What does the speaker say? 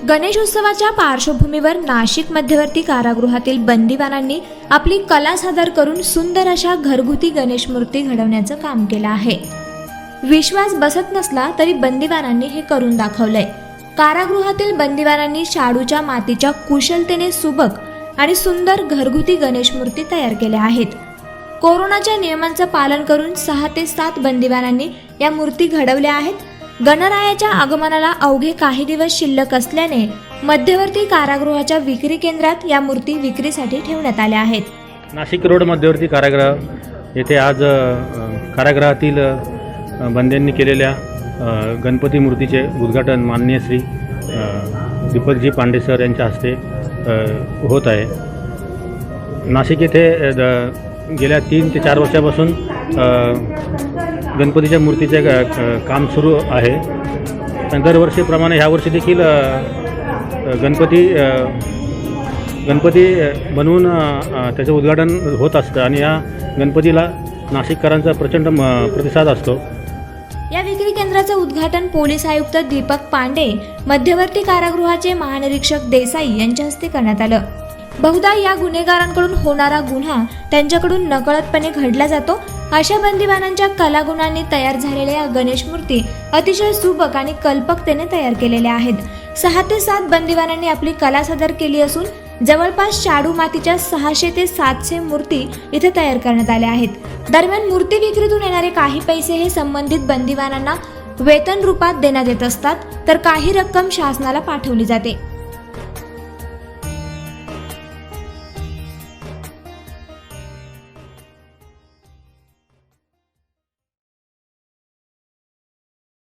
गणेशोत्सवाच्या पार्श्वभूमीवर नाशिक मध्यवर्ती कारागृहातील बंदिवानांनी आपली कला सादर करून सुंदर अशा घरगुती गणेश मूर्ती घडवण्याचं काम केलं आहे। विश्वास बसत नसला तरी बंदिवानांनी हे करून दाखवलंय। कारागृहातील बंदिवानांनी शाडूच्या मातीच्या कुशलतेने सुबक आणि सुंदर घरगुती गणेश मूर्ती तयार केल्या आहेत। कोरोनाच्या नियमांचं पालन करून 6 ते 7 बंदिवानांनी या मूर्ती घडवल्या आहेत। गणरायाच्या आगमनाला अवघे काही दिवस शिल्लक असल्याने मध्यवर्ती कारागृहाच्या विक्री केंद्रात या मूर्ती विक्रीसाठी ठेवण्यात आल्या आहेत। नाशिक रोड मध्यवर्ती कारागृह येथे आज कारागृहातील बंद्यांनी केलेल्या गणपती मूर्तीचे उद्घाटन माननीय श्री दीपकजी पांडे सर यांच्या हस्ते होत आहे। नाशिक येथे गेल्या 3 ते 4 वर्षापासून गणपतीच्या मूर्तीचे काम सुरू आहे। दरवर्षीप्रमाणे ह्यावर्षी देखील गणपती बनवून त्याचं उद्घाटन होत असतं आणि या गणपतीला नाशिककरांचा प्रचंड प्रतिसाद असतो। या विक्री केंद्राचं उद्घाटन पोलीस आयुक्त दीपक पांडे, मध्यवर्ती कारागृहाचे महानिरीक्षक देसाई यांच्या हस्ते करण्यात आलं। बहुधा या गुन्हेगारांकडून होणारा गुन्हा त्यांच्याकडून नकळतपणे घडला जातो। अशा बंदिवानांच्या कलागुणांनी तयार झालेल्या या गणेश मूर्ती अतिशय सुबक आणि कल्पकतेने तयार केलेल्या आहेत। 6 ते 7 बंदिवानांनी आपली कला सादर केली असून जवळपास शाडू मातीच्या 600 ते 700 मूर्ती इथे तयार करण्यात आल्या आहेत। दरम्यान मूर्ती विक्रीतून येणारे काही पैसे हे संबंधित बंदिवानांना वेतन रूपात देण्यात येत असतात, तर काही रक्कम शासनाला पाठवली जाते।